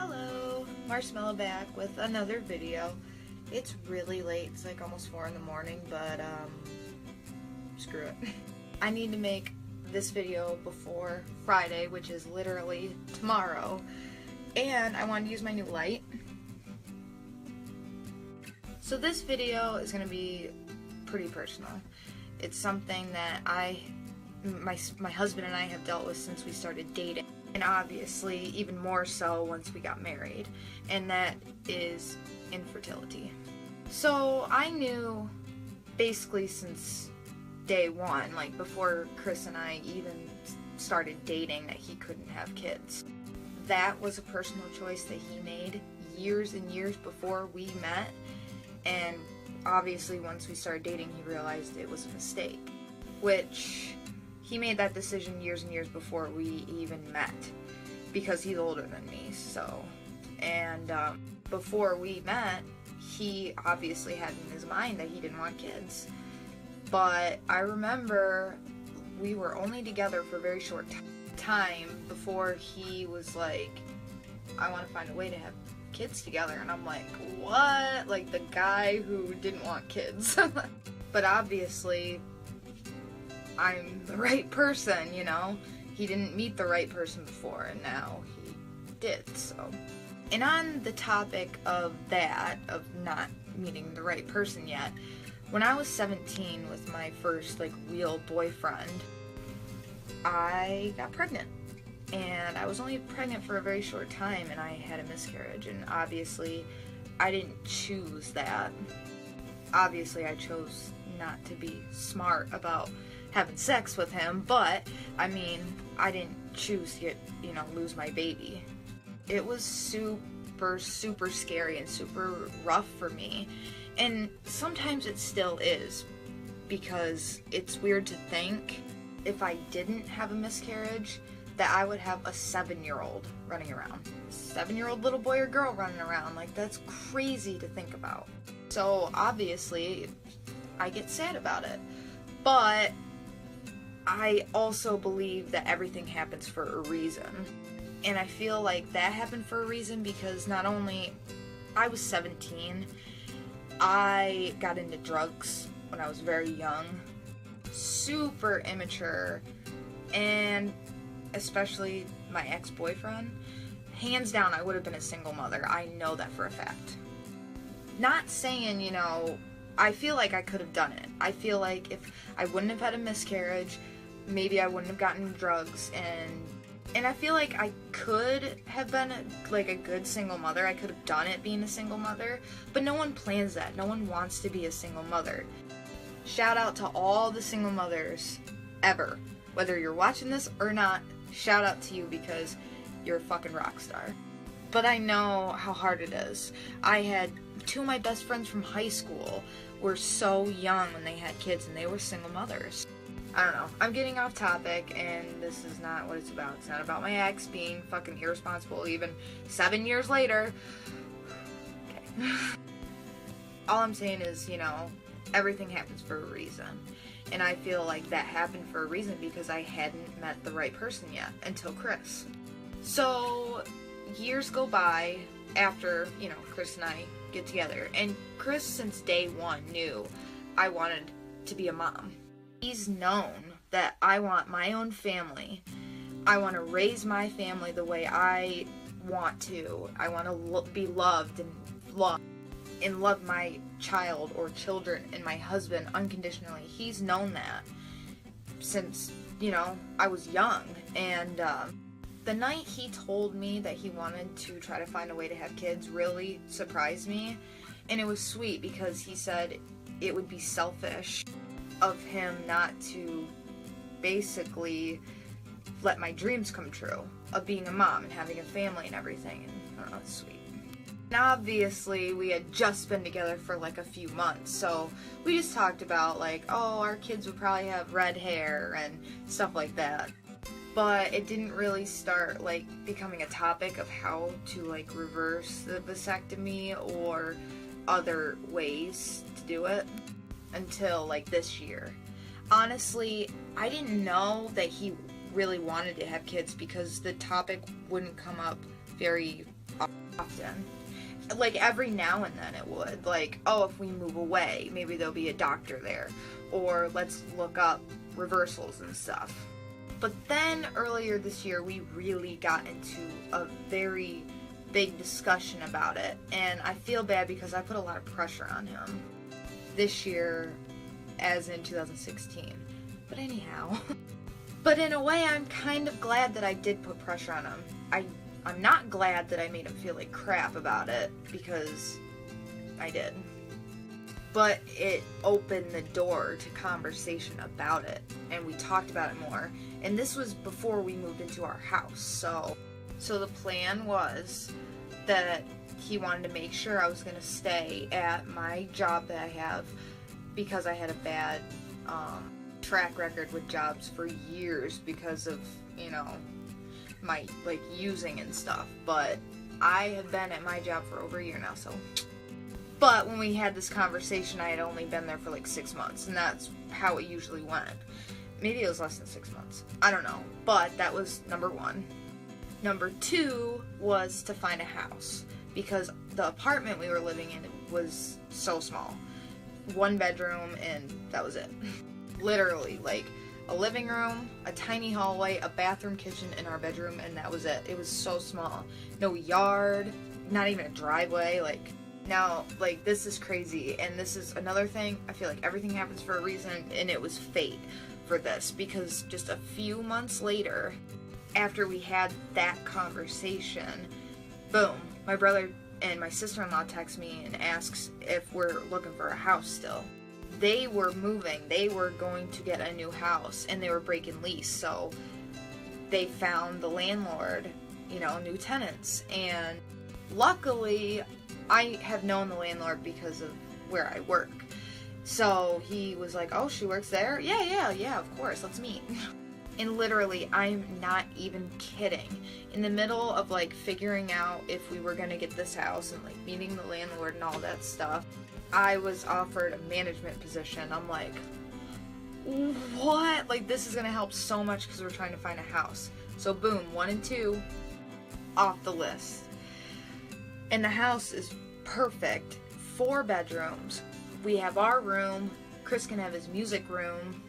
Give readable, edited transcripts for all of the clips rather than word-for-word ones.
Hello, Marshmallow back with another video. It's really late, it's like almost 4 in the morning, but screw it. I need to make this video before Friday, which is literally tomorrow, and I wanted to use my new light. So this video is going to be pretty personal. It's something that my husband and I have dealt with since we started dating. And obviously, even more so once we got married, and that is infertility. So I knew basically since day one, like before Chris and I even started dating, that he couldn't have kids. That was a personal choice that he made years and years before we met, and obviously once we started dating he realized it was a mistake, which he made that decision years and years before we even met, because he's older than me, so. And before we met, he obviously had in his mind that he didn't want kids. But I remember we were only together for a very short time before he was like, I want to find a way to have kids together. And I'm like, what? Like the guy who didn't want kids. But obviously, I'm the right person, you know? He didn't meet the right person before, and now he did, so. And on the topic of that, of not meeting the right person yet, when I was 17 with my first, like, real boyfriend, I got pregnant. And I was only pregnant for a very short time, and I had a miscarriage, and obviously, I didn't choose that. Obviously, I chose not to be smart about having sex with him, but I mean, I didn't choose to lose my baby. It was super scary and super rough for me, and sometimes it still is, because it's weird to think if I didn't have a miscarriage that I would have a 7-year-old running around. A 7-year-old little boy or girl running around. Like, that's crazy to think about. So obviously I get sad about it, but I also believe that everything happens for a reason. And I feel like that happened for a reason because not only I was 17, I got into drugs when I was very young, super immature, and especially my ex-boyfriend, hands down I would have been a single mother. I know that for a fact. Not saying, I feel like I could have done it. I feel like if I wouldn't have had a miscarriage, maybe I wouldn't have gotten drugs, and I feel like I could have been a good single mother. I could have done it being a single mother, but no one plans that. No one wants to be a single mother. Shout out to all the single mothers ever. Whether you're watching this or not, shout out to you because you're a fucking rock star. But I know how hard it is. I had 2 of my best friends from high school were so young when they had kids, and they were single mothers. I don't know. I'm getting off topic, and this is not what it's about. It's not about my ex being fucking irresponsible even 7 years later. Okay. All I'm saying is, everything happens for a reason. And I feel like that happened for a reason because I hadn't met the right person yet until Chris. So years go by after, Chris and I get together. And Chris, since day one, knew I wanted to be a mom. He's known that I want my own family. I want to raise my family the way I want to. I want to be loved and love my child or children and my husband unconditionally. He's known that since, I was young. And the night he told me that he wanted to try to find a way to have kids really surprised me. And it was sweet because he said it would be selfish of him not to basically let my dreams come true of being a mom and having a family and everything. And I don't know, it's sweet. And obviously we had just been together for like a few months, so we just talked about like, oh, our kids would probably have red hair and stuff like that. But it didn't really start like becoming a topic of how to like reverse the vasectomy or other ways to do it until like this year. Honestly, I didn't know that he really wanted to have kids because the topic wouldn't come up very often. Like, every now and then it would. Like, oh, if we move away, maybe there'll be a doctor there. Or let's look up reversals and stuff. But then earlier this year, we really got into a very big discussion about it. And I feel bad because I put a lot of pressure on him this year, as in 2016. But anyhow. But in a way, I'm kind of glad that I did put pressure on him. I'm not glad that I made him feel like crap about it, because I did. But it opened the door to conversation about it, and we talked about it more. And this was before we moved into our house, so the plan was that he wanted to make sure I was going to stay at my job that I have, because I had a bad track record with jobs for years because of, my, using and stuff. But I have been at my job for over a year now, so. But when we had this conversation, I had only been there for 6 months, and that's how it usually went. Maybe it was less than 6 months. I don't know. But that was number one. Number two was to find a house, because the apartment we were living in was so small. 1 bedroom, and that was it. Literally, a living room, a tiny hallway, a bathroom, kitchen, and our bedroom, and that was it. It was so small. No yard, not even a driveway. Now, this is crazy, and this is another thing. I feel like everything happens for a reason, and it was fate for this, because just a few months later, after we had that conversation, boom, my brother and my sister-in-law text me and asks if we're looking for a house still. They were moving. They were going to get a new house, and they were breaking lease, so they found the landlord, new tenants. And luckily, I have known the landlord because of where I work. So he was like, oh, she works there? Yeah, of course, let's meet. And literally, I'm not even kidding. In the middle of figuring out if we were gonna get this house and meeting the landlord and all that stuff, I was offered a management position. I'm like, what? This is gonna help so much because we're trying to find a house. So boom, 1 and 2 off the list. And the house is perfect. 4 bedrooms. We have our room. Chris can have his music room.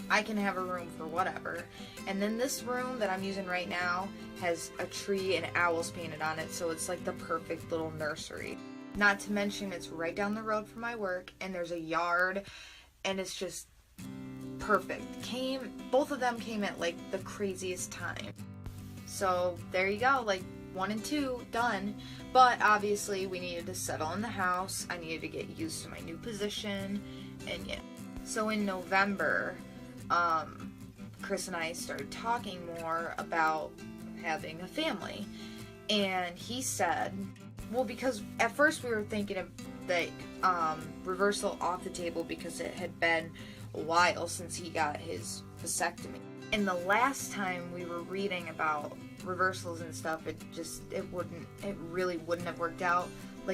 I can have a room for whatever. And then this room that I'm using right now has a tree and owls painted on it, so it's the perfect little nursery. Not to mention it's right down the road from my work, and there's a yard, and it's just perfect. Both of them came at the craziest time. So there you go, 1 and 2 done. But obviously we needed to settle in the house. I needed to get used to my new position, and yeah. So in November, Chris and I started talking more about having a family, and he said, well, because at first we were thinking of reversal off the table because it had been a while since he got his vasectomy. And the last time we were reading about reversals and stuff, it really wouldn't have worked out.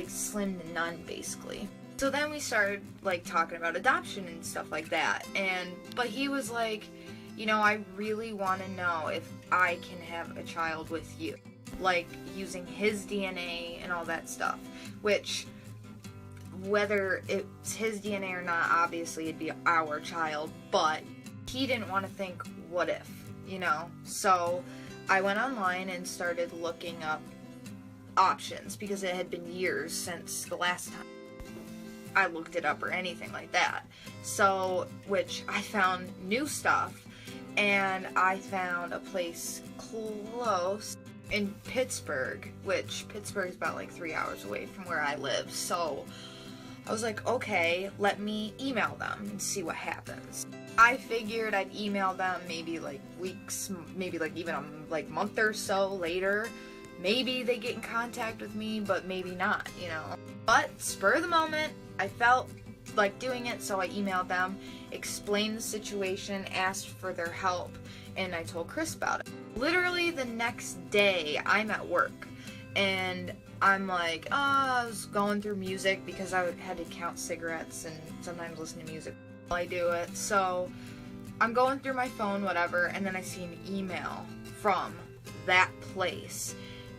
Slim to none, basically. So then we started talking about adoption and stuff like that. But he was like, I really want to know if I can have a child with you. Using his DNA and all that stuff. Which, whether it's his DNA or not, obviously it'd be our child. But he didn't want to think, what if? So I went online and started looking up options, because it had been years since the last time I looked it up or anything like that. So, which I found new stuff, and I found a place close in Pittsburgh, which Pittsburgh is about 3 hours away from where I live. So I was like, okay, let me email them and see what happens. I figured I'd email them maybe weeks, maybe even a month or so later. Maybe they get in contact with me, but maybe not, But spur of the moment, I felt like doing it, so I emailed them, explained the situation, asked for their help, and I told Chris about it. Literally the next day, I'm at work, and I'm I was going through music because I had to count cigarettes and sometimes listen to music while I do it. So I'm going through my phone, whatever, and then I see an email from that place.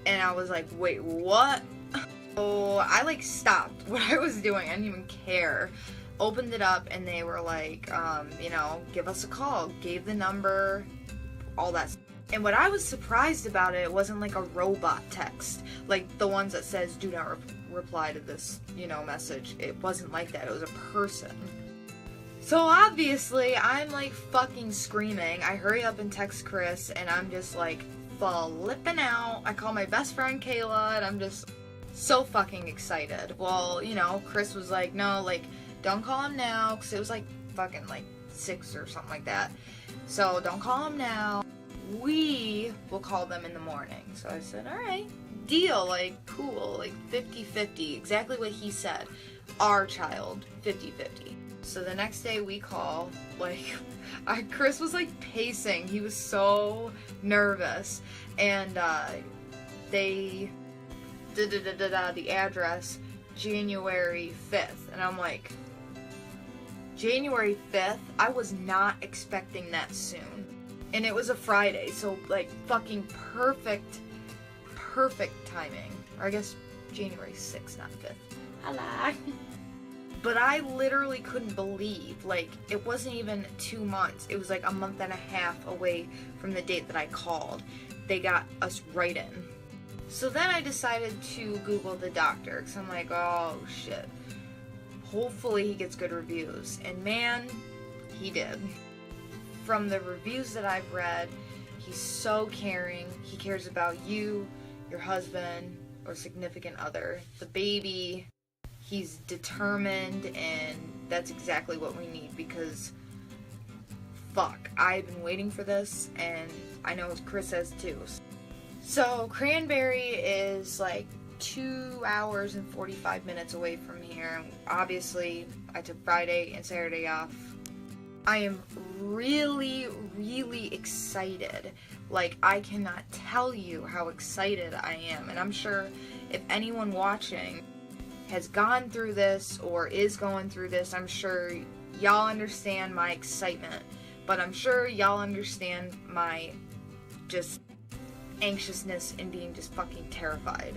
And I was like, wait, what? So I like stopped what I was doing. I didn't even care. Opened it up and they were like, you know, give us a call. Gave the number, all that stuff. And what I was surprised about, it wasn't like a robot text, like the ones that says do not reply to this, you know, message. It wasn't like that. It was a person. So obviously I'm like fucking screaming. I hurry up and text Chris and I'm just like flipping out. I call my best friend Kayla and I'm just so fucking excited. Well, you know, Chris was like, no, like, don't call him now, because it was like fucking like 6 or something like that. So don't call him now. We will call them in the morning. So I said, alright, deal, like, cool, like 50-50, exactly what he said. Our child, 50-50. So the next day we call, like, Chris was like pacing. He was so nervous. And they the address January 5th. And I'm like, January 5th? I was not expecting that soon. And it was a Friday, so like fucking perfect timing. Or I guess January 6th, not 5th. Hello. But I literally couldn't believe, like, it wasn't even 2 months. It was like a month and a half away from the date that I called. They got us right in. So then I decided to Google the doctor, because I'm like, oh shit. Hopefully he gets good reviews. And man, he did. From the reviews that I've read, he's so caring. He cares about you, your husband, or significant other, the baby. He's determined, and that's exactly what we need, because fuck, I've been waiting for this, and I know Chris has too. So Cranberry is like 2 hours and 45 minutes away from here. Obviously, I took Friday and Saturday off. I am really, really excited. Like, I cannot tell you how excited I am. And I'm sure if anyone watching has gone through this or is going through this, I'm sure y'all understand my excitement. But I'm sure y'all understand my just anxiousness and being just fucking terrified.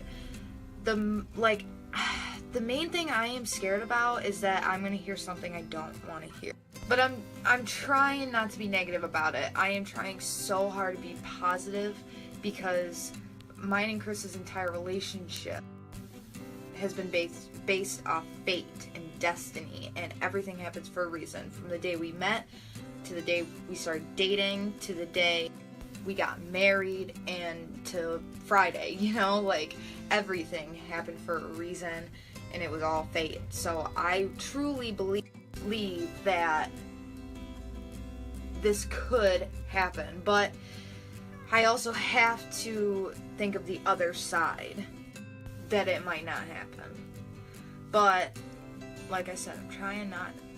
The main thing I am scared about is that I'm gonna hear something I don't want to hear. But I'm trying not to be negative about it. I am trying so hard to be positive, because mine and Chris's entire relationship has been based off fate and destiny, and everything happens for a reason. From the day we met, to the day we started dating, to the day we got married, and to Friday, you know, like, everything happened for a reason, and it was all fate. So I truly believe that this could happen, but I also have to think of the other side, that it might not happen. But like I said, I'm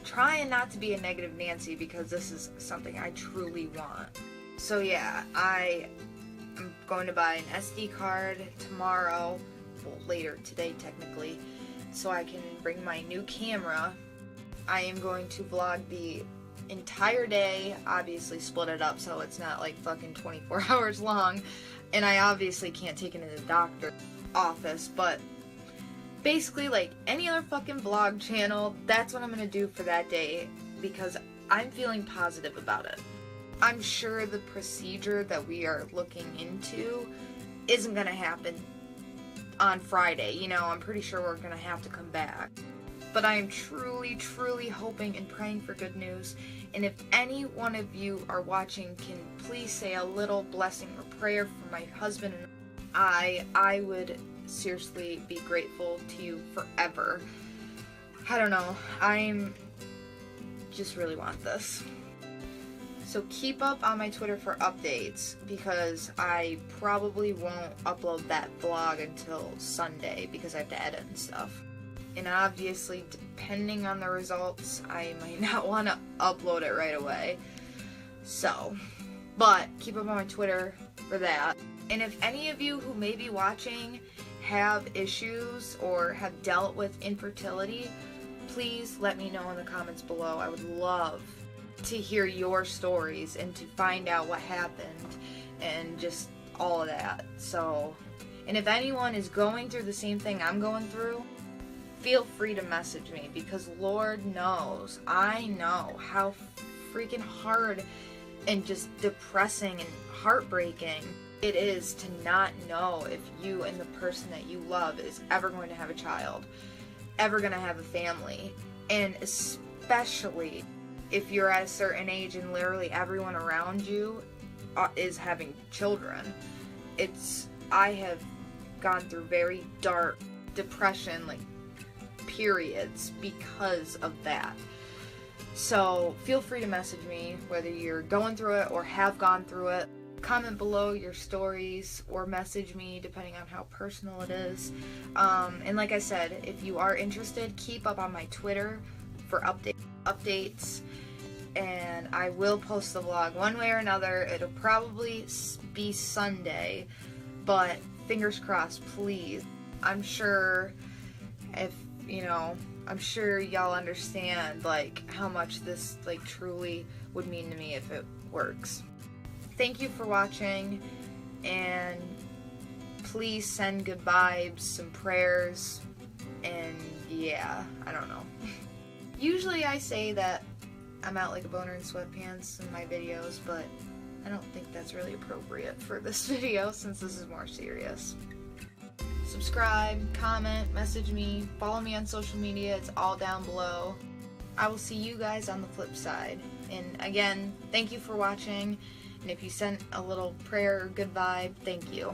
trying not to be a negative Nancy, because this is something I truly want. So yeah, I am going to buy an SD card tomorrow, well, later today technically, so I can bring my new camera. I am going to vlog the entire day, obviously split it up so it's not like fucking 24 hours long, and I obviously can't take it to the doctor's office, but basically like any other fucking vlog channel, that's what I'm gonna do for that day, because I'm feeling positive about it. I'm sure the procedure that we are looking into isn't gonna happen on Friday, you know, I'm pretty sure we're gonna have to come back. But I am truly, truly hoping and praying for good news. And if any one of you are watching can please say a little blessing or prayer for my husband and I would seriously be grateful to you forever. I don't know. I'm just really want this. So keep up on my Twitter for updates, because I probably won't upload that vlog until Sunday because I have to edit and stuff. And obviously, depending on the results, I might not want to upload it right away. So, but keep up on my Twitter for that. And if any of you who may be watching have issues or have dealt with infertility, please let me know in the comments below. I would love to hear your stories and to find out what happened and just all of that. So, And if anyone is going through the same thing I'm going through, feel free to message me, because Lord knows, I know how freaking hard and just depressing and heartbreaking it is to not know if you and the person that you love is ever going to have a child, ever going to have a family. And especially if you're at a certain age and literally everyone around you is having children. I have gone through very dark depression, like, periods because of that. So feel free to message me, whether you're going through it or have gone through it. Comment below your stories or message me, depending on how personal it is. And like I said, if you are interested, keep up on my Twitter for updates. And I will post the vlog one way or another. It'll probably be Sunday, but fingers crossed, please. I'm sure I'm sure y'all understand, like, how much this, like, truly would mean to me if it works. Thank you for watching, and please send good vibes, some prayers, and yeah, I don't know. Usually I say that I'm out like a boner in sweatpants in my videos, but I don't think that's really appropriate for this video since this is more serious. Subscribe, comment, message me, follow me on social media, it's all down below. I will see you guys on the flip side. And again, thank you for watching, and if you sent a little prayer or good vibe, thank you.